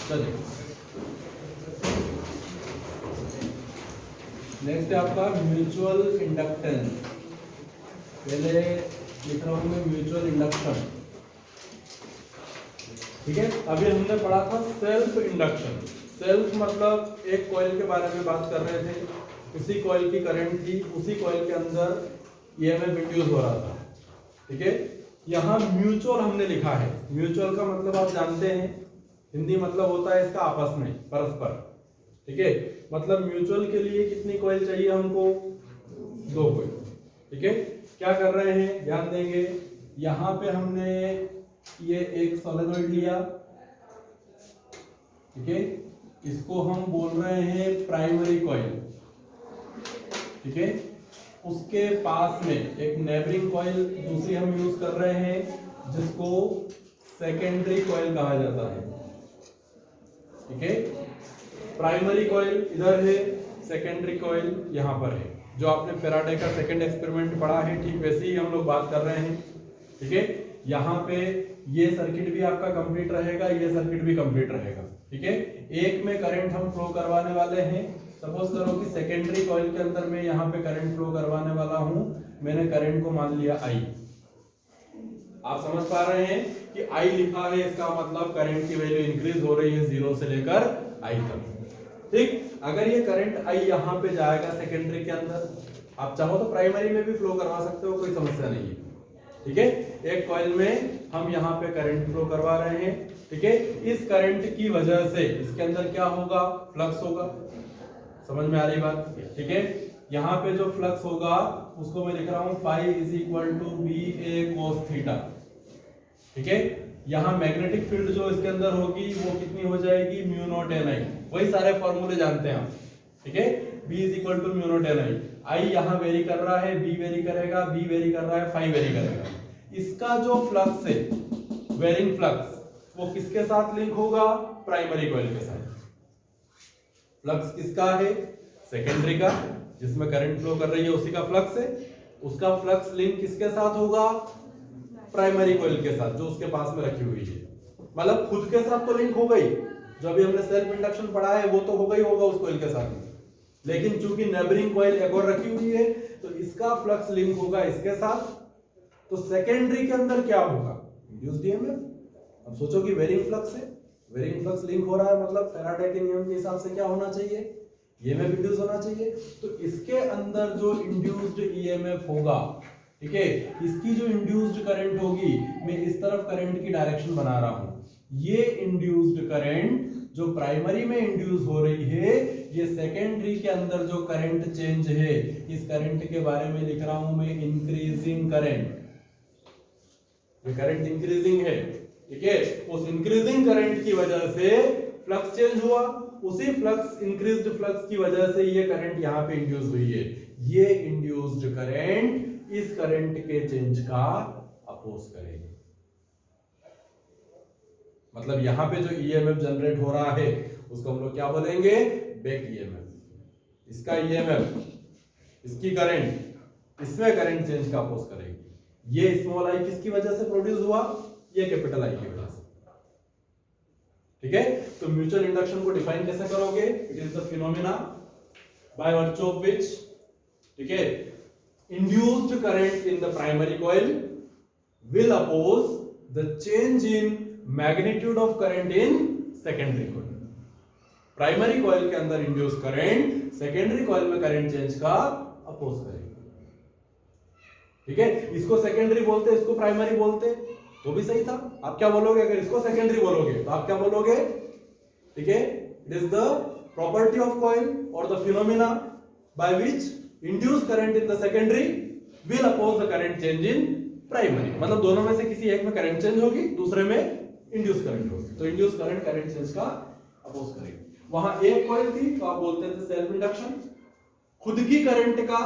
चलिए नेक्स्ट है आपका म्यूचुअल इंडक्टेंस। पहले लिख रहा हूं मैं म्यूचुअल इंडक्शन, ठीक है। अभी हमने पढ़ा था सेल्फ इंडक्शन। सेल्फ मतलब एक कॉइल के बारे में बात कर रहे थे, उसी कॉइल की करंट थी, उसी कॉइल के अंदर ईएमएफ इंड्यूस हो रहा था, ठीक है। यहाँ म्यूचुअल हमने लिखा है। म्यूचुअल का मतलब आप जानते हैं, हिंदी मतलब होता है इसका आपस में, परस्पर, ठीक है। मतलब म्यूचुअल के लिए कितनी कॉइल चाहिए हमको? 2 कॉइल, ठीक है। क्या कर रहे हैं, ध्यान देंगे। यहाँ पे हमने ये एक सोलेनॉइड लिया, ठीक है। इसको हम बोल रहे हैं प्राइमरी कॉइल, ठीक है। उसके पास में एक नेबरिंग कॉइल दूसरी हम यूज कर रहे हैं जिसको सेकेंडरी कॉइल कहा जाता है, ठीक है। प्राइमरी कॉइल इधर है, सेकेंडरी कॉइल यहां पर है। जो आपने फैराडे का सेकंड एक्सपेरिमेंट पढ़ा है ठीक वैसे ही हम लोग बात कर रहे हैं, ठीक है। यहाँ पे ये सर्किट भी आपका कंप्लीट रहेगा, ये सर्किट भी कंप्लीट रहेगा, ठीक है। एक में करंट हम फ्लो करवाने वाले हैं। सपोज करो कि सेकेंडरी कॉइल के अंदर मैं यहाँ पे करंट फ्लो करवाने वाला हूं। मैंने करंट को मान लिया I। आप समझ पा रहे हैं कि I लिखा है, इसका मतलब करंट की वैल्यू इंक्रीज हो रही है 0 से लेकर I तक, ठीक। अगर ये करंट I यहाँ पे जाएगा सेकेंडरी के अंदर, आप चाहो तो प्राइमरी में भी फ्लो करवा सकते हो, कोई समस्या नहीं है, ठीक है। एक कॉइल में हम यहाँ पे करंट फ्लो करवा रहे हैं, ठीक है। इस करंट की वजह से इसके अंदर क्या होगा? फ्लक्स होगा। समझ में आ रही बात, ठीक है। यहाँ पे जो फ्लक्स होगा उसको मैं लिख रहा हूं phi is equal to B A cos theta, ठीक है। यहाँ मैग्नेटिक फील्ड जो इसके अंदर होगी वो कितनी हो जाएगी? Mu naught N I. वही सारे फॉर्मूले जानते हैं आप, ठीक है। B is equal to mu naught N I. I यहाँ वेरी कर रहा है, B वेरी करेगा, B वेरी कर रहा है, फाई वेरी करेगा। इसका जो फ्लक्स है, वेरिंग फ्लक्स, वो किसके साथ लिंक होगा? प्राइमरी कॉइल के साथ। फ्लक्स किसका है? सेकेंडरी का, जिसमें करंट फ्लो कर रही है उसी का फ्लक्स है। उसका फ्लक्स लिंक किसके साथ होगा? प्राइमरी कॉइल के साथ, जो उसके पास में रखी हुई है। मतलब खुद के साथ तो लिंक हो गई, जो अभी हमने सेल्फ इंडक्शन पढ़ा है वो तो होगा ही होगा उस कॉइल के साथ, लेकिन चूंकि नेबरिंग कॉइल एक और रखी हुई है तो इसका फ्लक्स लिंक होगा इसके साथ। तो सेकेंडरी के अंदर क्या होगा? Induced EMF. अब सोचो कि वेरिंग फ्लक्स है, वेरिंग फ्लक्स लिंक हो रहा है, मतलब फैराडे के नियम के हिसाब से क्या होना चाहिए? ईएमएफ इंड्यूस होना चाहिए। तो इसके अंदर जो इंड्यूस्ड ईएमएफ होगा, ठीक है, इसकी जो इंड्यूस्ड करंट होगी, मैं इस तरफ करंट की डायरेक्शन बना रहा हूं। ये इंड्यूस्ड करंट जो प्राइमरी में इंड्यूस हो रही है, ये सेकेंडरी के अंदर जो करंट चेंज है, इस करंट के बारे में लिख रहा हूं मैं इंक्रीजिंग करंट। ये करंट इंक्रीजिंग है, ठीक है। उस इंक्रीजिंग करंट की वजह से फ्लक्स चेंज हुआ, उसी फ्लक्स, इंक्रीज्ड फ्लक्स की वजह से ये करंट यहां पे इंड्यूस हुई है। ये इंड्यूस्ड करंट इस करंट के चेंज का अपोज करेगी। मतलब यहां पे जो ईएमएफ जनरेट हो रहा है उसको हम लोग क्या बोलेंगे? Back EMF. इसका ईएमएफ, इसकी करंट, इसमें करंट चेंज का अपोज करेगी। ये स्मॉल आई किसकी वजह से प्रोड्यूस हुआ? ये कैपिटल आई की वजह से, ठीक है। तो म्यूचुअल इंडक्शन को डिफाइन कैसे करोगे? It is the phenomena by virtue of which, ठीक है, induced current in the primary coil will oppose the change in magnitude of current in secondary coil. Primary coil के अंदर इंड्यूस करंट सेकेंडरी कॉइल में current change का oppose करेगी, ठीक है। इसको सेकेंडरी बोलते, इसको प्राइमरी बोलते तो भी सही था। आप क्या बोलोगे? अगर इसको सेकेंडरी बोलोगे तो आप क्या बोलोगे? ठीक है, it is the property of coil और the phenomena by which induce current in the secondary will oppose the current change in primary. मतलब दोनों में से किसी एक में करंट चेंज होगी, दूसरे में इंड्यूस करंट होगी। तो इंड्यूस करंट करंट चेंज का अपोज करेगी। वहां एक कॉइल थी तो आप बोलते थे सेल्फ इंडक्शन, खुद की करंट का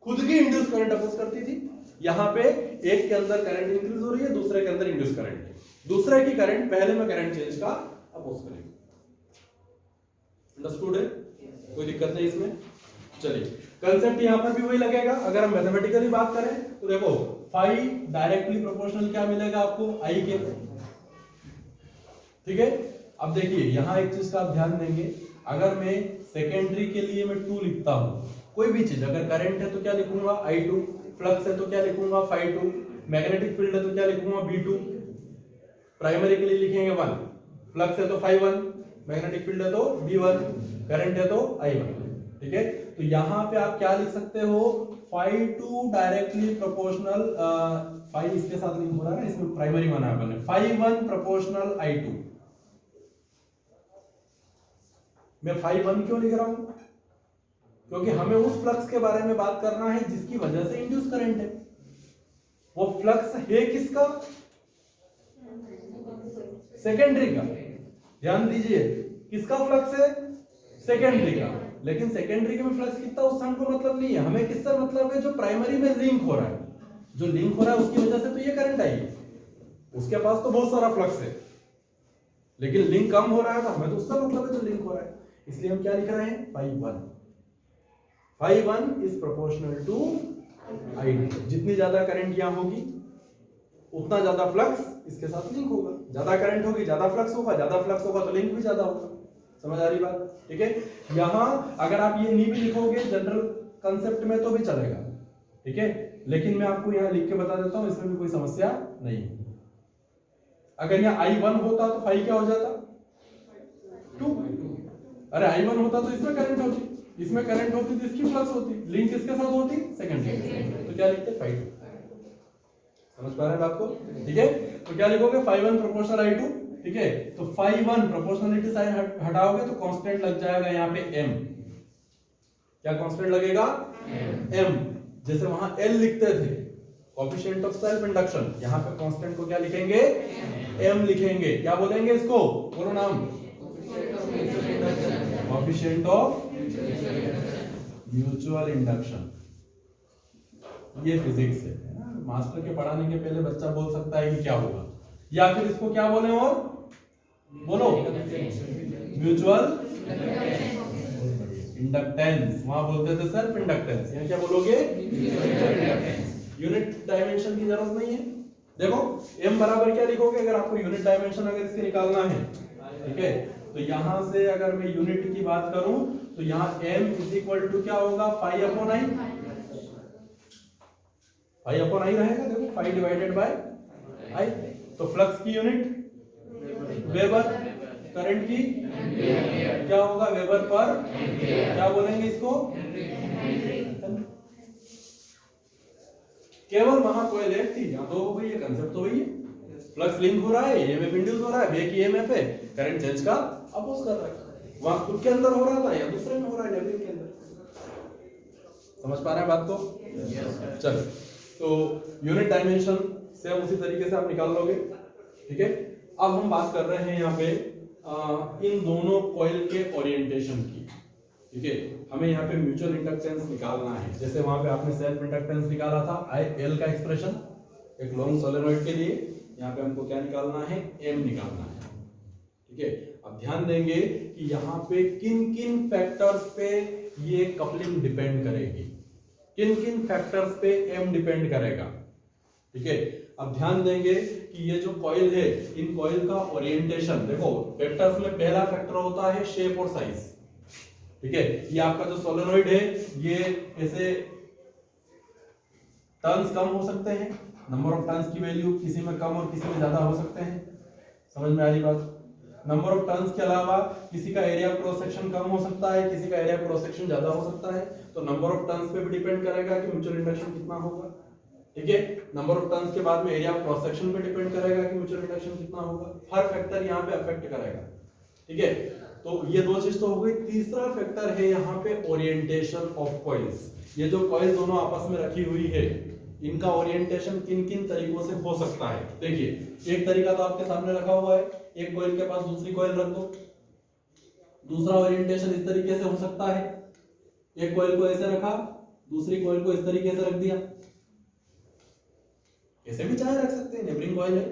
खुद की इंड्यूस करंट अपोज करती थी। यहां पे एक के अंदर करंट इंक्रीज हो रही है, दूसरे के अंदर इंड्यूस करंट है, दूसरे की करंट पहले में करंट चेंज का अपोज करेगी। अंडरस्टूड है? कोई दिक्कत नहीं इसमें। चलिए, कंसेप्ट यहां पर भी वही लगेगा। अगर हम मैथमेटिकली बात करें तो देखो फाई डायरेक्टली प्रोपोर्शनल क्या मिलेगा आपको? आई के, ठीक है। अब देखिए यहाँ एक चीज का आप ध्यान देंगे, अगर मैं सेकेंडरी के लिए मैं 2 लिखता हूँ, कोई भी चीज, अगर करंट है तो क्या लिखूंगा I2, फ्लक्स है तो क्या लिखूंगा Φ2, मैग्नेटिक फील्ड है तो क्या लिखूंगा B2, प्राइमरी के लिए लिखेंगे 1, फ्लक्स है तो Φ1, मैग्नेटिक फील्ड है तो B1, करंट है तो I1। ठीक है, तो यहाँ पे आप क्या लिख सकते हो, Φ2 डायरेक्टली प्रोपोर्शनल, फाइ इसके साथ लिंक हो रहा है ना, इसमें प्राइमरी माना है अपन ने, Φ1 प्रोपोर्शनल I2। मैं Φ1 क्यों लिख रहा हूं, क्योंकि हमें उस फ्लक्स के बारे में बात करना है जिसकी वजह से इंड्यूस करंट है। वो फ्लक्स है किसका, सेकेंडरी का। ध्यान दीजिए, किसका फ्लक्स है, सेकेंडरी का। लेकिन सेकेंडरी के में फ्लक्स कितना उस को मतलब नहीं है, हमें किससे मतलब है, जो प्राइमरी में लिंक हो रहा है। जो लिंक हो रहा है उसकी वजह से तो ये करंट आई है, उसके पास तो बहुत सारा फ्लक्स है, लेकिन लिंक कम हो रहा है तो हमें तो उसका मतलब है जो लिंक हो रहा है। इसलिए हम क्या लिख रहे हैं, Φ1। Φ1 इज प्रोपोर्शनल टू I2। जितनी ज्यादा करंट यहां होगी उतना ज्यादा फ्लक्स इसके साथ लिंक होगा, ज्यादा करंट होगी ज्यादा फ्लक्स होगा, ज्यादा फ्लक्स होगा तो लिंक भी ज्यादा होगा। समझ आ रही बात? ठीक है, यहां अगर आप ये नहीं भी लिखोगे जनरल कंसेप्ट में तो भी चलेगा। ठीक है, लेकिन मैं आपको यहां लिख के बता देता हूं, इसमें भी कोई समस्या नहीं है। अगर यहाँ I1 होता तो फाइ क्या हो जाता, 2। अरे I1 होता तो इसमें करंट होती, इसमें करंट होती तो इसकी फ्लक्स होती, लिंक किसके साथ होती, सेकेंडरी। तो क्या लिखते, Φ2। समझ पा रहे हैं बात को? ठीक है, तो क्या लिखोगे, Φ1 प्रोपोर्शनल I2। ठीक है, तो Φ1 प्रोपोर्शनलिटी साइन हटाओगे तो कांस्टेंट लग जाएगा यहाँ पे m। क्या कांस्टेंट लगेगा, m। जैसे वहां L लिखते थे, कोएफिशिएंट ऑफ सेल्फ इंडक्शन, यहाँ पे कांस्टेंट को क्या लिखेंगे, m लिखेंगे। क्या बोलेंगे इसको, बोलो नाम, कोएफिशिएंट ऑफ म्यूचुअल इंडक्शन। ये फिजिक्स है ना, मास्टर के पढ़ाने के पहले बच्चा बोल सकता है कि क्या होगा, या फिर इसको क्या बोले, और बोलो, म्यूचुअल इंडक्टेंस। वहां बोलते थे सेल्फ इंडक्टेंस, यहाँ क्या बोलोगे, यूनिट डायमेंशन की जरूरत नहीं है। देखो m बराबर क्या लिखोगे, अगर आपको यूनिट डायमेंशन अगर इसके निकालना है। ठीक है, तो यहां से अगर मैं यूनिट की बात करूं तो यहां m इज इक्वल टू क्या होगा, phi upon I. Phi upon I रहेगा, देखो फाइ डिवाइडेड बाय आई। तो फ्लक्स की यूनिट वेबर, करंट की क्या होगा, वेबर पर, क्या बोलेंगे इसको, केवल वहां कोई लेट थी, यहां तो हो गई है, कंसेप्ट तो वही है। फ्लक्स लिंक हो रहा है, ईएमएफ इंड्यूस हो रहा है, बैक ईएमएफ है, करंट चेंज का अपोज कर रहा है। वहां खुद के अंदर हो रहा था या दूसरे में हो रहा है, नेबरिंग के अंदर। समझ पा रहे हैं बात को? चलो, तो यूनिट डायमेंशन से उसी तरीके से आप निकाल लोगे। ठीक है, अब हम बात कर रहे हैं यहाँ पे इन दोनों कॉइल के ओरिएंटेशन की। ठीक है, हमें यहाँ पे म्यूचुअल इंडक्टेंस निकालना है। जैसे वहां पे आपने सेल्फ इंडक्टेंस निकाला था, IL का एक्सप्रेशन एक लॉन्ग सोलेनॉइड के लिए, यहाँ पे हमको क्या निकालना है, M निकालना है। ठीक है, अब ध्यान देंगे कि यहाँ पे किन किन फैक्टर्स पे ये कपलिंग डिपेंड करेगी, किन किन फैक्टर्स पे M डिपेंड करेगा। ठीक है, अब ध्यान देंगे कि ये जो कॉइल है, इन कॉइल का ओरिएंटेशन, देखो फैक्टर्स में पहला फैक्टर होता है शेप और साइज। ठीक है, ये आपका जो सोलेनॉइड है, ये ऐसे टर्न्स कम हो सकते हैं, नंबर ऑफ टर्न्स की वैल्यू किसी में कम और किसी में ज्यादा हो सकते हैं। समझ में आ रही बात? नंबर ऑफ टर्न्स के अलावा किसी का एरिया क्रॉस सेक्शन कम हो सकता है, किसी का एरिया क्रॉस सेक्शन ज्यादा हो सकता है। तो नंबर ऑफ टर्न्स पे भी डिपेंड करेगा कि म्यूचुअल इंडक्शन कितना होगा। ठीक है, नंबर ऑफ टर्न्स के बाद में एरिया क्रॉस सेक्शन पे डिपेंड करेगा कि म्यूचुअल इंडक्शन कितना होगा। हर फैक्टर यहाँ पे अफेक्ट करेगा। ठीक है, तो ये दो चीज तो हो गई। तीसरा फैक्टर है यहाँ पे ओरिएंटेशन ऑफ कॉइल्स। ये जो कॉइल दोनों आपस में रखी हुई है, इनका ओरिएंटेशन किन किन तरीकों से हो सकता है। देखिए, एक तरीका तो आपके सामने रखा हुआ है, एक कॉइल के पास दूसरी कॉइल रख दो। दूसरा ओरिएंटेशन इस तरीके से हो सकता है, एक कॉइल को ऐसे रखा, दूसरी कॉइल को इस तरीके से रख दिया। ऐसे भी चाहे रख सकते हैं, नेबरिंग कॉइल है।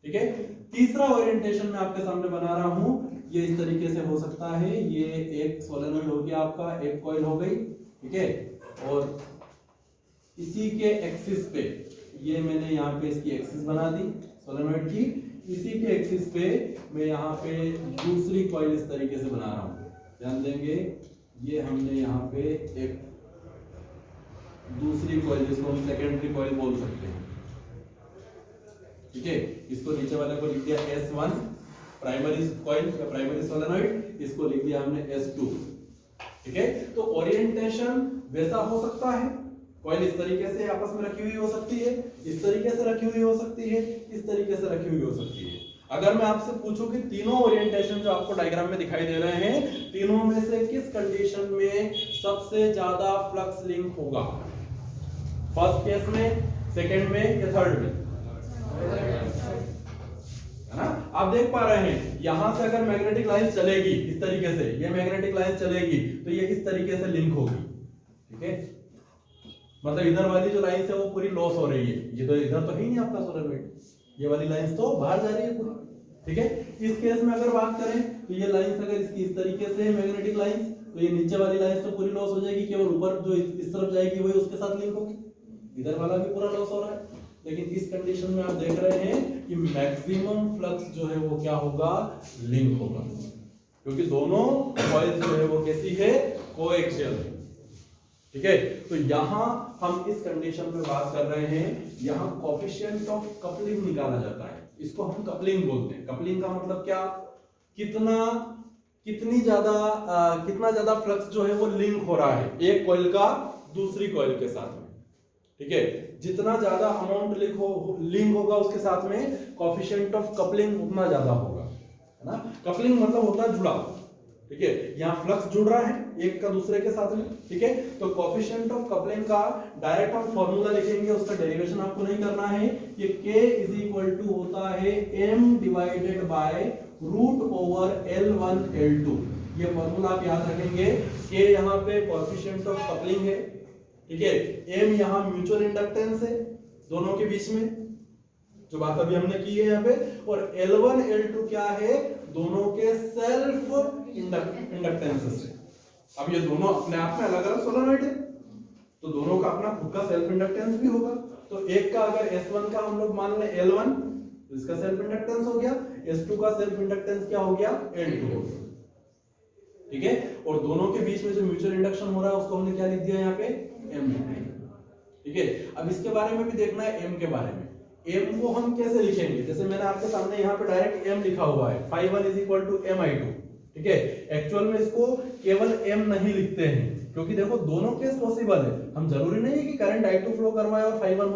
ठीक है, तीसरा ओरिएंटेशन मैं आपके सामने बना रहा हूं, ये इस तरीके से हो सकता है। ये एक सोलेनॉइड हो गया आपका, एक कॉइल हो गई। ठीक है, और इसी के एक्सिस पे, ये मैंने यहाँ पे इसकी एक्सिस बना दी सोलेनॉइड की, इसी के एक्सिस पे मैं यहाँ पे दूसरी कॉइल इस तरीके से बना रहा हूँ। ध्यान देंगे, ये हमने यहाँ पे एक दूसरी कॉइल जिसको हम सेकेंडरी कॉइल बोल सकते हैं, ठीक है। इसको नीचे वाले को लिख दिया S1 प्राइमरी कॉइल या प्राइमरी सोलेनॉइड, इसको लिख दिया हमने S2, ठीक है। तो ओरिएंटेशन वैसा हो सकता है, कॉइल इस तरीके से आपस में रखी हुई हो सकती है, इस तरीके से रखी हुई हो सकती है, इस तरीके से रखी हुई हो सकती है। अगर मैं आपसे पूछूं कि तीनों ओरिएंटेशन जो आपको डायग्राम में दिखाई दे रहे हैं, तीनों में से किस कंडीशन में सबसे ज्यादा फ्लक्स लिंक होगा, फर्स्ट केस में, सेकंड में या थर्ड में, है ना। आप देख पा रहे हैं यहां से अगर मैग्नेटिक लाइन चलेगी इस तरीके से, ये मैग्नेटिक लाइन चलेगी तो ये इस तरीके से लिंक होगी, ठीक है। मतलब इधर वाली जो लाइन है वो पूरी लॉस हो रही है, ये तो इधर तो है ही नहीं आपका सोलेनॉइड, ये वाली लाइन तो बाहर जा रही है पूरी, ठीक है। इस केस में अगर बात करें तो ये लाइन अगर इसकी इस तरीके से मैग्नेटिक लाइन, तो ये नीचे वाली लाइन तो पूरी लॉस हो जाएगी, केवल ऊपर जो इस तरफ जाएगी वही उसके साथ लिंक होगी, इधर वाला भी पूरा लॉस हो रहा है। लेकिन इस कंडीशन में आप देख रहे हैं कि मैक्सिमम फ्लक्स जो है वो क्या होगा, लिंक होगा, क्योंकि दोनों कॉइल्स जो है वो कैसी है, कोएक्सियल है, ठीक है। तो यहां हम इस कंडीशन में बात कर रहे हैं, यहां कोएफिशिएंट ऑफ कपलिंग निकाला जाता है, इसको हम कपलिंग बोलते हैं। कपलिंग का मतलब क्या, कितना ज्यादा फ्लक्स जो है वो लिंक हो रहा है एक कॉइल का दूसरी कॉइल के साथ में, ठीक है। जितना ज्यादा अमाउंट लिंक होगा उसके साथ में कोएफिशिएंट ऑफ कपलिंग उतना ज्यादा होगा, है ना। कपलिंग मतलब होता है जुड़ाव, ठीक है। यहाँ फ्लक्स जुड़ रहा है एक का दूसरे के साथ में, ठीक है। तो कोएफिशिएंट ऑफ कपलिंग का डायरेक्ट हम फॉर्मूला लिखेंगे, उसका डेरिवेशन आपको नहीं करना है। ये K इज इक्वल टू होता है M divided by root over L1 L2। ये फॉर्मूला आप याद रखेंगे। K यहाँ पे कोएफिशिएंट ऑफ कपलिंग है, ठीक है। M यहाँ म्यूचुअल इंडक्टेंस है दोनों के बीच में, जो बात अभी हमने की है यहाँ पे, और L1 L2 क्या है, दोनों के सेल्फ इंडक्टेंसेस है। अब ये दोनों अपने आप में अलग अलग सोलेनॉइड है, तो दोनों का अपना खुद का सेल्फ इंडक्टेंस भी होगा। तो एक का अगर S1 का हम लोग मान लें L1, तो इसका सेल्फ इंडक्टेंस हो गया, S2 का सेल्फ इंडक्टेंस क्या हो गया, L2 हो गया, ठीक है। और दोनों के बीच में जो म्यूचुअल इंडक्शन हो रहा है उसको हमने क्या लिख दिया यहाँ पे, M लिख दिया, ठीक है। अब इसके बारे में भी देखना है, M के बारे में। M को हम कैसे लिखेंगे, जैसे मैंने आपके सामने यहाँ पे डायरेक्ट M लिखा हुआ है, phi1 is equal to MI2, ठीक है। एक्चुअल में इसको केवल M नहीं लिखते हैं, क्योंकि देखो दोनों केस पॉसिबल है। हम जरूरी नहीं है कि करंट I2 फ्लो करवाए और phi1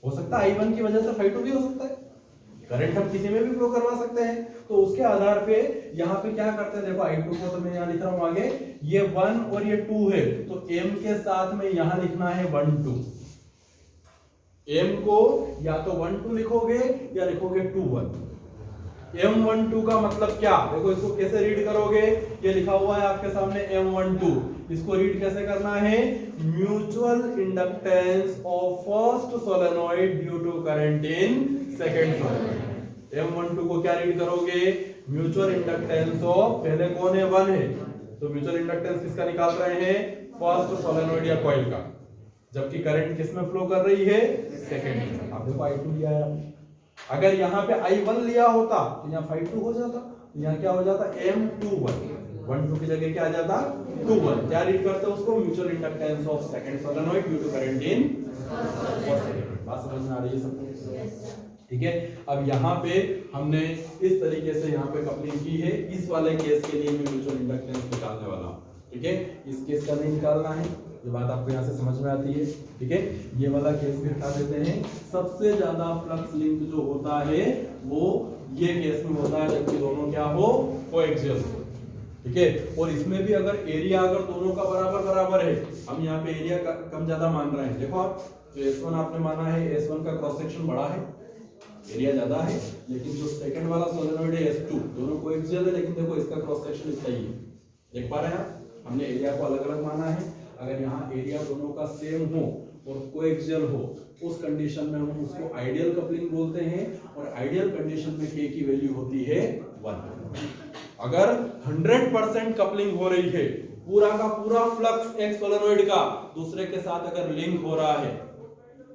हो सकता है I1 की वजह से phi2 भी हो सकता है, करंट हम किसी में भी फ्लो करवा सकते हैं। तो उसके आधार पे यहाँ पे क्या करते हैं, देखो I2 को तो मैं यहाँ लिख रहा हूँ आगे, ये 1 और ये 2 है, तो M के साथ में यहाँ लिखना है 1 2। M को या तो 1 2 लिखोगे या लिखोगे 2 1। M12 का मतलब क्या, देखो इसको कैसे रीड करोगे, ये लिखा हुआ है आपके सामने M12, इसको रीड कैसे करना है, mutual inductance of first solenoid due to current in second solenoid. M12 को क्या रीड करोगे, म्यूचुअल इंडक्टेंस ऑफ, पहले कौन है 1 है, तो म्यूचुअल इंडक्टेंस किसका निकाल रहे हैं, फर्स्ट सोलेनॉइड या कॉइल का, जबकि करंट किस में फ्लो कर रही है, सेकंड में। अब देखो I2 लिया है, अगर यहाँ पे I1 लिया होता तो यहाँ phi2 हो जाता, तो यहाँ क्या हो जाता, M21, 1 2 की जगह क्या आ जाता, 2 1। क्या रीड करते हैं उसको, mutual inductance of second solenoid due to current in first second. बात समझ में आ रही है सबको, ठीक है। अब यहाँ पे हमने इस तरीके से यहाँ पे कपलिंग की है। इस वाले केस के लिए मैं म्यूचुअल इंडक्टेंस निकालने वाला हूँ, ठीक है। इस केस का नहीं निकालना है, ये बात आपको यहाँ से समझ में आती है, ठीक है। ये वाला केस भी उठा देते हैं। सबसे ज्यादा फ्लक्स लिंक जो होता है वो ये केस में होता है, जबकि दोनों क्या हो, कोएक्सियल हो, ठीक है। और इसमें भी अगर एरिया अगर दोनों का बराबर बराबर है, हम यहाँ पे एरिया कम ज्यादा मान रहे हैं, देखो आप जो S1 आपने माना है, S1 का क्रॉस सेक्शन बड़ा है, एरिया ज्यादा है, लेकिन जो सेकंड वाला सोलेनॉइड है S2, दोनों कोएक्सियल है, लेकिन देखो इसका क्रॉस सेक्शन इतना ही है, देख पा रहे हैं आप, हमने एरिया को अलग अलग माना है। अगर यहाँ एरिया दोनों का सेम हो और कोएक्सियल हो, उस कंडीशन में हम उसको आइडियल कपलिंग बोलते हैं, और आइडियल कंडीशन में K की वैल्यू होती है 1। अगर 100% कपलिंग हो रही है, पूरा का पूरा फ्लक्स एक सोलेनॉइड का दूसरे के साथ अगर लिंक हो रहा है,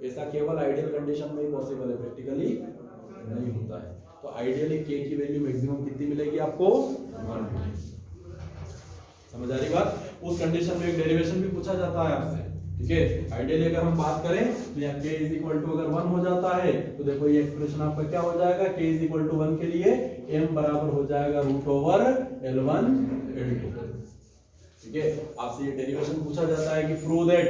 ऐसा केवल आइडियल कंडीशन में ही पॉसिबल है, प्रैक्टिकली नहीं होता है। तो आइडियली के की वैल्यू मैक्सिमम कितनी मिलेगी आपको? 1 मिलेगी। समझ आ रही बात? उस कंडीशन में एक डेरिवेशन भी पूछा जाता है आपसे, ठीक है। आइडियली अगर हम बात करें तो यहाँ k इज इक्वल टू अगर 1 हो जाता है तो देखो ये एक्सप्रेशन आपका क्या हो जाएगा, k इज इक्वल टू 1 के लिए m बराबर हो जाएगा रूट ओवर L1 L2, ठीक है। आपसे ये डेरिवेशन पूछा जाता है कि prove that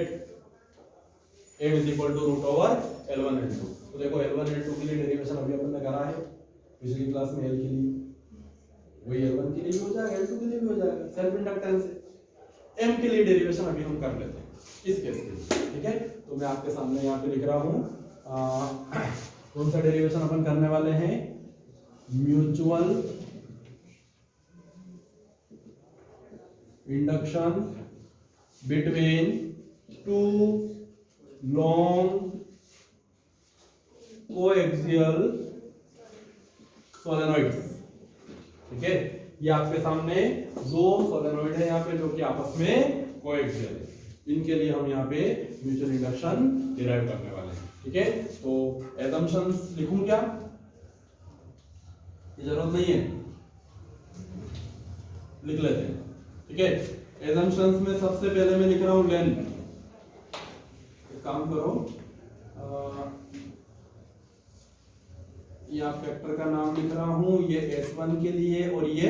m is equal to root over L1 L2। तो देखो L1 L2 के लिए डेरिवेशन अभी अपन ने करा है पिछली क्लास में, L के लिए वही L1 के लिए भी हो जाएगा, L2 के लिए भी हो जाएगा सेल्फ इंडक्टेंस से। m के लिए डेरिवेशन अभी हम कर लेते हैं इस केस में, ठीक है। तो मैं आपके सामने यहाँ पे लिख रहा हूँ कौन सा डेरिवेशन अपन करने वाले हैं, mutual induction between two long coaxial सोलेनोइड्स, ठीक है। ये आपके सामने दो सोलेनोइड है यहाँ पे जो कि आपस में कोएक्सियल है, इनके लिए हम यहाँ पे म्यूचुअल इंडक्शन डिराइव करने वाले हैं, ठीक है। तो एजम्पशंस लिखूं क्या, ये जरूरत नहीं है, लिख लेते हैं, ठीक है। एजम्पशंस में सबसे पहले मैं लिख रहा हूं लेंथ। एक काम करो, या फैक्टर का नाम लिख रहा हूं, ये S1 के लिए और ये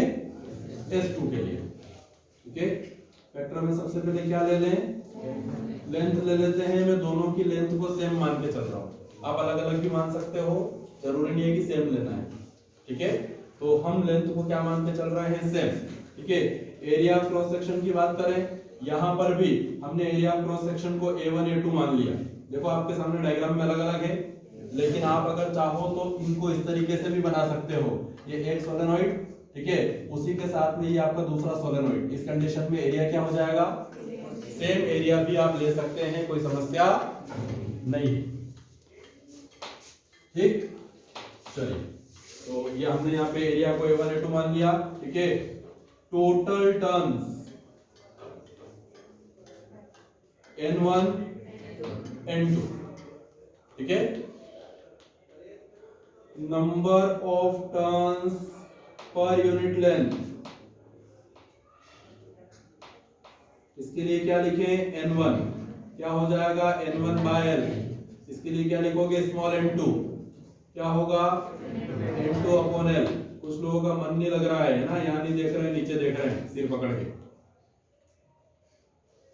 S2 के लिए, ठीक है। फैक्टर में सबसे पहले क्या ले लें, लेंथ ले लेते हैं। मैं दोनों की लेंथ को सेम मान के चल रहा हूं, आप अलग अलग भी मान सकते हो, जरूरी नहीं है कि सेम लेना है, ठीक है। तो हम लेंथ को क्या मान के चल रहे हैं, सेम, ठीक है। एरिया ऑफ क्रॉस सेक्शन की बात करें, यहां पर भी हमने एरिया ऑफ क्रॉस सेक्शन को A1 A2 मान लिया। देखो आपके सामने डायग्राम में अलग अलग है, लेकिन आप अगर चाहो तो इनको इस तरीके से भी बना सकते हो। ये एक सोलेनोइड, ठीक है, उसी के साथ में ये आपका दूसरा सोलेनोइड, इस कंडीशन में एरिया क्या हो जाएगा, सेम एरिया भी आप ले सकते हैं, कोई समस्या नहीं, ठीक। चलिए, तो ये हमने यहाँ पे एरिया को A1 A2 मान लिया, ठीक है। टोटल टर्न्स N1 N2, ठीक है। Number of turns per unit length, इसके लिए क्या लिखें, N1 क्या हो जाएगा, N1 बाय L। इसके लिए क्या लिखोगे, स्मॉल n2 क्या होगा, n2 अपॉन L। कुछ लोगों का मन नहीं लग रहा है ना, यहाँ नहीं देख रहे हैं, नीचे देख रहे हैं सिर पकड़ के,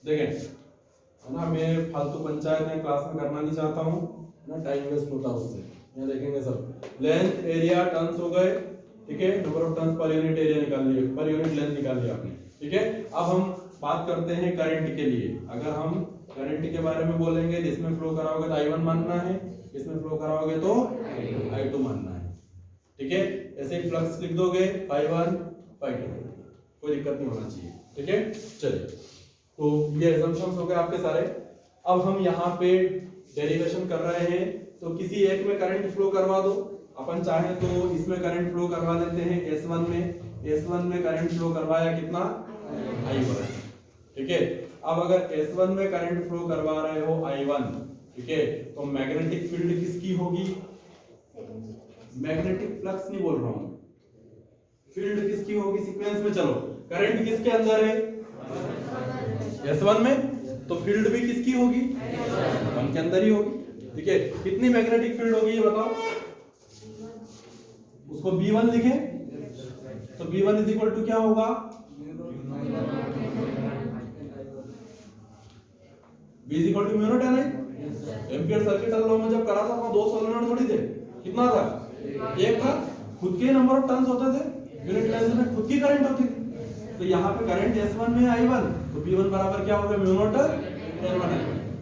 देखें, है ना। मैं फालतू पंचायत में क्लास में करना नहीं चाहता हूँ ना, टाइम वेस्ट होता है उससे। यहाँ देखेंगे सब, लेंथ एरिया टर्न्स हो गए, ठीक है। Number of turns per unit area निकाल लिए, पर यूनिट लेंथ निकाल लिया आपने, ठीक है। अब हम बात करते हैं करंट के लिए। अगर हम करंट के बारे में बोलेंगे, जिसमें फ्लो कराओगे तो I1 मानना है, इसमें फ्लो कराओगे तो I2 मानना है, ठीक है। ऐसे ही फ्लक्स लिख दोगे ∅1 ∅2, कोई दिक्कत नहीं होना चाहिए, ठीक है। चलिए, तो ये assumptions हो गए आपके सारे। अब हम यहाँ पे डेरिवेशन कर रहे हैं, तो किसी एक में करंट फ्लो करवा दो। अपन चाहें तो इसमें करंट फ्लो करवा लेते हैं S1 में। S1 में करंट फ्लो करवाया कितना, I1, ठीक है। अब अगर S1 में करंट फ्लो करवा रहे हो I1, ठीक है, तो मैग्नेटिक फील्ड किसकी होगी, मैग्नेटिक फ्लक्स नहीं बोल रहा हूं, फील्ड किसकी होगी, सीक्वेंस में चलो। करंट किसके अंदर है, S1 में, तो फील्ड भी किसकी होगी, S1 के अंदर ही होगी, ठीक है। कितनी मैग्नेटिक फील्ड होगी ये बताओ, उसको B1 लिखे, तो B1 इज इक्वल टू क्या होगा, B is equal to mu naught Ni। Ampere circuit law में जब करा था वहां दो सोलेनोइड थोड़ी थे, कितना था, एक था, खुद के नंबर ऑफ टर्न्स होते थे, यूनिट लेंथ में खुद की करंट होती थी। तो यहाँ पे करंट S1 में I1, तो B1 बराबर क्या होगा, म्यू नॉट N1।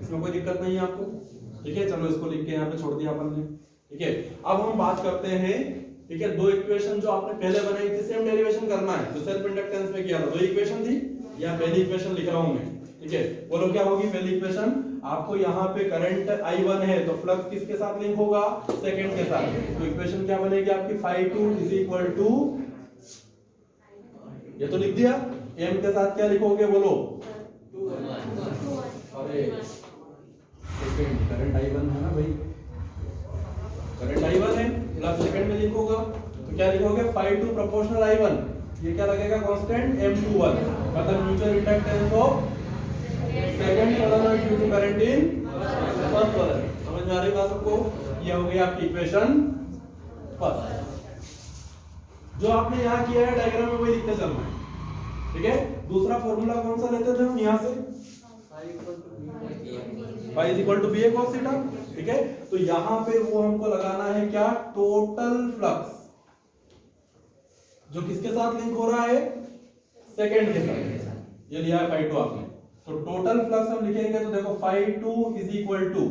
इसमें कोई दिक्कत नहीं है आपको, ठीक है। चलो इसको लिख के यहाँ पे छोड़ दिया अपन ने, ठीक है। अब हम बात करते हैं, ठीक है, दो इक्वेशन जो आपने पहले बनाई थी, सेम डेरिवेशन करना है जो सेल्फ इंडक्टेंस में किया था। दो इक्वेशन थी, या पहली इक्वेशन लिख रहा हूं मैं, ठीक है। बोलो क्या होगी पहली इक्वेशन, आपको यहाँ पे करंट I1 है, तो फ्लक्स किसके साथ लिंक होगा, सेकंड के साथ। तो इक्वेशन क्या बनेगी आपकी, ∅2 इज इक्वल टू, ये तो लिख दिया, m के साथ क्या लिखोगे बोलो, अरे सेकंड करंट I1 है ना भाई, करंट I1 है, फ्लक्स सेकंड में लिंक होगा, तो क्या लिखोगे phi 2 प्रोपोर्शनल I1, ये क्या लगेगा कांस्टेंट M21, मतलब mutual inductance of second solenoid due to current in first solenoid. समझ में आ रही बात सबको? ये हो गई आपकी इक्वेशन फर्स्ट। जो आपने यहाँ किया है डायग्राम में वही लिखते चलना है, ठीक है। दूसरा फॉर्मूला कौन सा लेते थे हम यहाँ से, phi is equal to BA cos theta, ठीक है। तो यहाँ पे वो हमको लगाना है क्या, टोटल फ्लक्स, जो किसके साथ लिंक हो रहा है, सेकंड के साथ। ये लिया है phi 2 आपने, तो टोटल फ्लक्स हम लिखेंगे तो देखो phi 2 is equal to,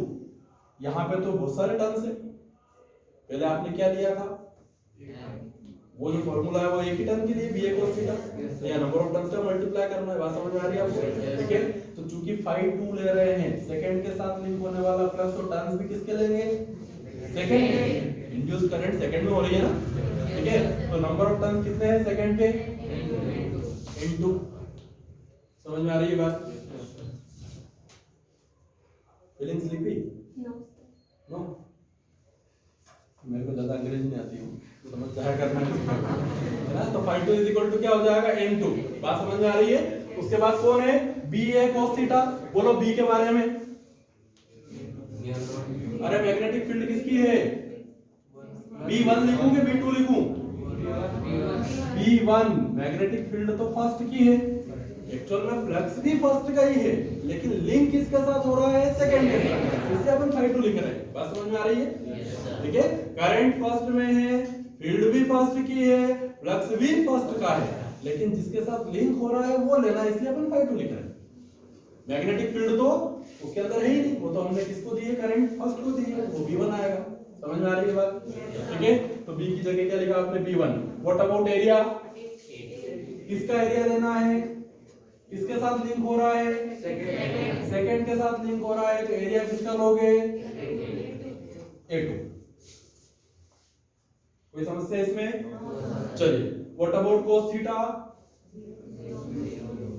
यहाँ पे तो बहुत सारे टर्म्स है, पहले आपने क्या लिया था, वो जो फॉर्मूला है वो एक ही टर्म के लिए BA cos थीटा, या नंबर ऑफ टर्म्स का मल्टीप्लाई करना है। बात समझ में आ रही है आपको, ठीक है। तो चूंकि phi 2 ले रहे हैं सेकंड के साथ लिंक होने वाला फ्लक्स, तो टर्म्स भी किसके लेंगे, सेकंड के, इंड्यूस करंट सेकंड में हो रही है ना, ठीक है। तो नंबर ऑफ टर्म्स कितने हैं सेकंड के, इनटू, समझ में आ रही है बात? Feeling sleepy? नो, मेरे को ज्यादा अंग्रेजी नहीं आती है, समझ जाया करना है ना। तो phi 2 is equal to क्या हो जाएगा, n2। बात समझ में आ रही है? उसके बाद कौन है, BA cos थीटा। बोलो B के बारे में, अरे मैग्नेटिक फील्ड किसकी है, B1 लिखूं कि B2 लिखूं, B1। मैग्नेटिक फील्ड तो फर्स्ट की है, एक्चुअल में फ्लक्स भी फर्स्ट का ही है, लेकिन लिंक किसके साथ हो रहा है, सेकंड के साथ, इसलिए अपन phi 2 लिख रहे हैं। बात समझ में आ रही है, ठीक है। करंट फर्स्ट में है, फील्ड भी फर्स्ट की है, फ्लक्स भी फर्स्ट का है, लेकिन जिसके साथ लिंक हो रहा है वो लेना, इसलिए अपन phi 2 लिख रहे हैं। मैग्नेटिक फील्ड तो उसके अंदर है ही नहीं, वो तो हमने किसको दी है, करंट फर्स्ट को दी है, वो B1 आएगा। समझ में आ रही है बात, ठीक है। तो B की जगह क्या लिखा आपने, B1। व्हाट अबाउट एरिया, किसका एरिया लेना है, किसके साथ लिंक हो रहा है, सेकंड के साथ लिंक हो रहा है, तो एरिया किसका लोगे, A2। कोई समस्या इसमें? चलिए, व्हाट अबाउट cos थीटा,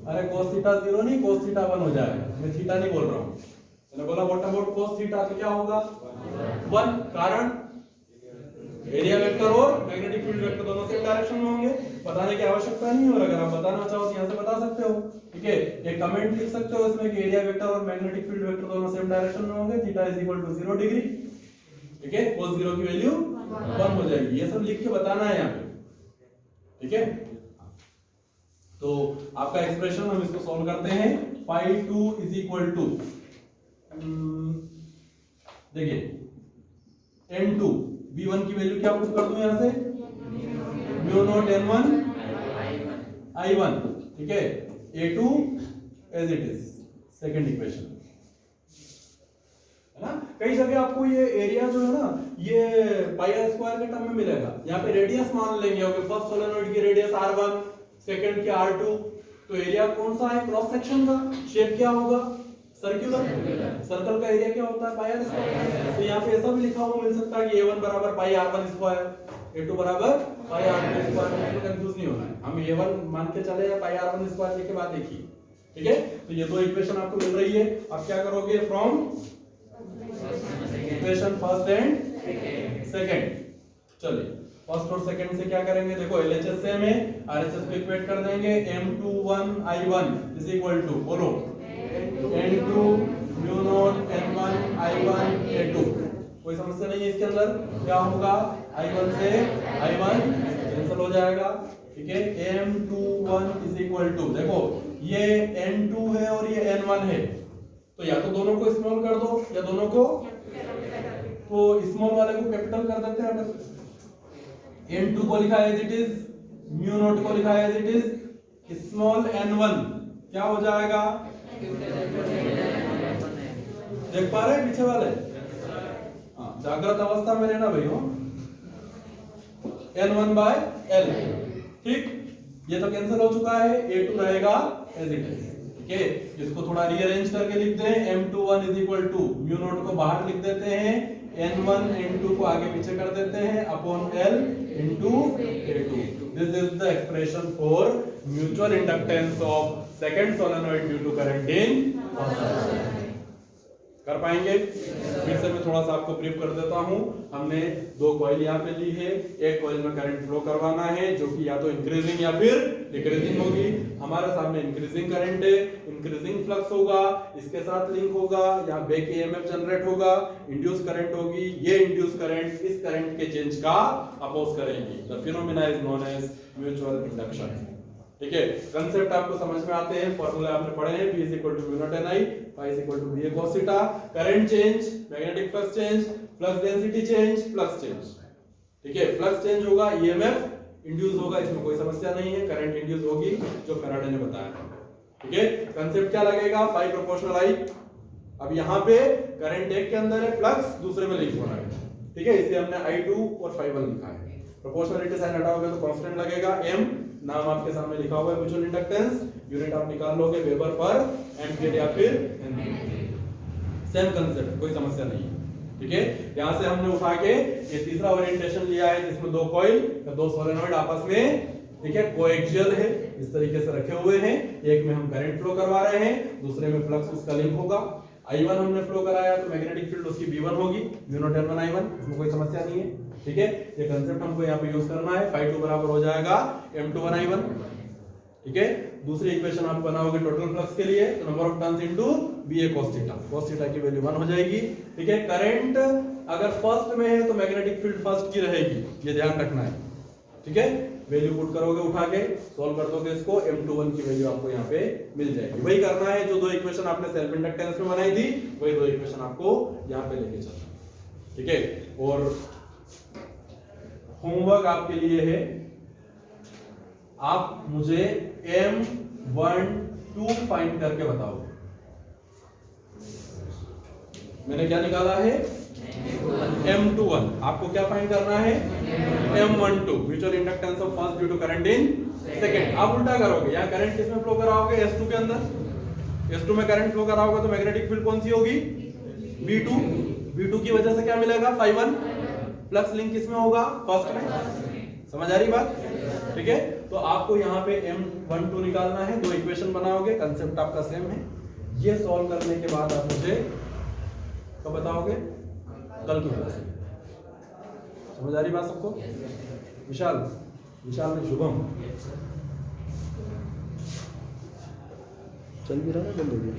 अरे cos थीटा 0 नहीं, cos थीटा 1 हो जाएगा, मैं थीटा नहीं बोल रहा हूं। मैंने बोला व्हाट अबाउट cos थीटा, तो क्या होगा, 1। कारण एरिया वेक्टर और मैग्नेटिक फील्ड वेक्टर दोनों सेम डायरेक्शन में होंगे, बताने की आवश्यकता नहीं है, और अगर आप बताना चाहो तो यहां से बता सकते हो, ठीक है। एक कमेंट लिख सकते हो इसमें कि एरिया वेक्टर और मैग्नेटिक फील्ड वेक्टर दोनों सेम डायरेक्शन में होंगे, theta is equal to 0 degree, ठीक है। cos 0 की वैल्यू 1 हो जाएगी, ये सब लिख के बताना है यहाँ पे, ठीक है। तो आपका एक्सप्रेशन हम इसको सॉल्व करते हैं। phi 2 इज इक्वल टू, देखिए n2, B1 की वैल्यू क्या पुट कर दूं यहां से, म्यू नॉट n1 I1, ठीक है। A2 as it is, second equation है ना। कई जगह आपको ये एरिया जो है ना, ये पाई आर स्क्वायर के टर्म में मिलेगा। यहाँ पे रेडियस मान लेंगे, ओके, फर्स्ट सोलेनॉइड की रेडियस R1, सेकंड की R2, तो एरिया कौन सा है, क्रॉस सेक्शन का, शेप क्या होगा, सर्कुलर, सर्कल का एरिया क्या होता है, पाई आर स्क्वायर। तो यहाँ पे ऐसा भी लिखा हुआ मिल सकता है कि A1 बराबर पाई R1 स्क्वायर, A2 बराबर पाई R2 स्क्वायर, इसमें कंफ्यूज नहीं होना है। हम A1 मान के चले या पाई R1 स्क्वायर लिख के बात देखिए, ठीक है। तो ये दो इक्वेशन आपको मिल रही है। अब क्या करोगे, from equation first and second, चलिए फर्स्ट और सेकंड से क्या करेंगे, देखो LHS सेम है, RHS को इक्वेट कर देंगे, M21 I1 is equal to, बोलो, N2 mu naught N1 I1 A2। कोई समस्या नहीं है इसके अंदर, क्या होगा, I1 से I1 कैंसिल हो जाएगा, ठीक है। M21 इज इक्वल टू, देखो ये N2 है और ये N1 है, तो या तो दोनों को स्मॉल कर दो या दोनों को, तो स्मॉल वाले को कैपिटल कर देते हैं। N2 को लिखा as it is, mu naught को लिखा as it is, small n1 क्या हो जाएगा, देख पा रहे हैं पीछे वाले, हाँ जागृत अवस्था में रहना भाई हो, n1 by l, ठीक। ये तो कैंसिल हो चुका है, A2 रहेगा एज इट इज, ठीक है। इसको थोड़ा रीअरेंज करके लिखते हैं, M21 is equal to, mu naught को बाहर लिख देते हैं, N1 N2 को आगे पीछे कर देते हैं, upon L into A2। This is the expression for mutual inductance of second solenoid due to current in first. कर पाएंगे? फिर से मैं थोड़ा सा आपको ब्रीफ कर देता हूं। हमने दो कॉइल यहाँ पे ली है, एक कॉइल में करंट फ्लो करवाना है जो कि या तो इंक्रीजिंग या फिर डिक्रीजिंग होगी। हमारे सामने इंक्रीजिंग करंट है, इंक्रीजिंग फ्लक्स होगा, इसके साथ लिंक होगा, यहाँ बैक ईएमएफ जनरेट होगा, इंड्यूस करंट होगी, ये इंड्यूस करंट इस करंट के चेंज का अपोज करेंगी। The phenomena is known as mutual induction. ठीक है, कंसेप्ट आपको समझ में आते हैं, फॉर्मूले आपने पढ़े हैं, P = V naught N I, phi = VA cos theta, current change, magnetic flux change, flux density change, flux change. ठीक है, फ्लक्स चेंज होगा, ईएमएफ इंड्यूस होगा, इसमें कोई समस्या नहीं है, करंट इंड्यूस होगी जो फैराडे ने बताया। ठीक है, कंसेप्ट क्या लगेगा? phi proportional I। अब यहाँ पे करंट एक के अंदर है, फ्लक्स दूसरे में लिंक हो रहा है। ठीक है, इसलिए हमने I2 और phi 1 लिखा है। प्रोपोर्शनलिटी साइन हटाओगे तो कांस्टेंट लगेगा, m नाम आपके सामने लिखा हुआ है, म्यूचुअल इंडक्टेंस, यूनिट आप निकाल लोगे वेबर पर एम्पीयर या फिर हेनरी। सेम कंसेप्ट, कोई समस्या नहीं है। ठीक है, यहां से हमने उठा के ये तीसरा ओरिएंटेशन लिया है जिसमें दो कॉइल या दो सोलेनॉइड आपस में, ठीक है, कोएक्सियल है, इस तरीके से रखे हुए हैं। एक में हम करंट फ्लो करवा रहे हैं, दूसरे में फ्लक्स उसका लिंक होगा। I1 हमने फ्लो कराया तो मैग्नेटिक फील्ड उसकी V1 होगी, V naught N1 I1, इसमें कोई समस्या नहीं है। ठीक है, ये कंसेप्ट हमको यहाँ पे यूज करना है। phi 2 बराबर हो जाएगा M21 I1। ठीक है, दूसरी इक्वेशन आप बनाओगे टोटल फ्लक्स के लिए, तो number of turns into BA cos theta, cos theta की वैल्यू 1 हो जाएगी। ठीक है, करंट अगर फर्स्ट में है तो मैग्नेटिक फील्ड फर्स्ट की रहेगी, ये ध्यान रखना है। ठीक है, वैल्यू पुट करोगे, उठा के सॉल्व कर दोगे इसको, M21 की वैल्यू आपको यहाँ पे मिल जाएगी। वही करना है जो दो इक्वेशन आपने सेल्फ इंडक्टेंस में बनाई थी, वही दो इक्वेशन आपको यहाँ पे लेके चलना। ठीक है, और होमवर्क आपके लिए है, आप मुझे M12 फाइंड करके बताओ। मैंने क्या निकाला है? M21। आपको क्या फाइंड करना है? M12, mutual inductance of first due to current in second. आप उल्टा करोगे, यहाँ करंट किसमें फ्लो कराओगे? S2 के अंदर। S2 में करंट फ्लो कराओगे तो मैग्नेटिक फील्ड कौन सी होगी? V2। V2 की वजह से क्या मिलेगा? phi 1। फ्लक्स लिंक किसमें होगा? फर्स्ट में। समझ आ रही बात? ठीक है, तो आपको यहाँ पे M12 निकालना है, दो इक्वेशन बनाओगे, कंसेप्ट आपका सेम है। ये सॉल्व करने के बाद आप मुझे कब बताओगे? कल की क्लास में। समझ आ रही बात सबको? विशाल ने शुभम चल भी रहा है, बंद हो गया।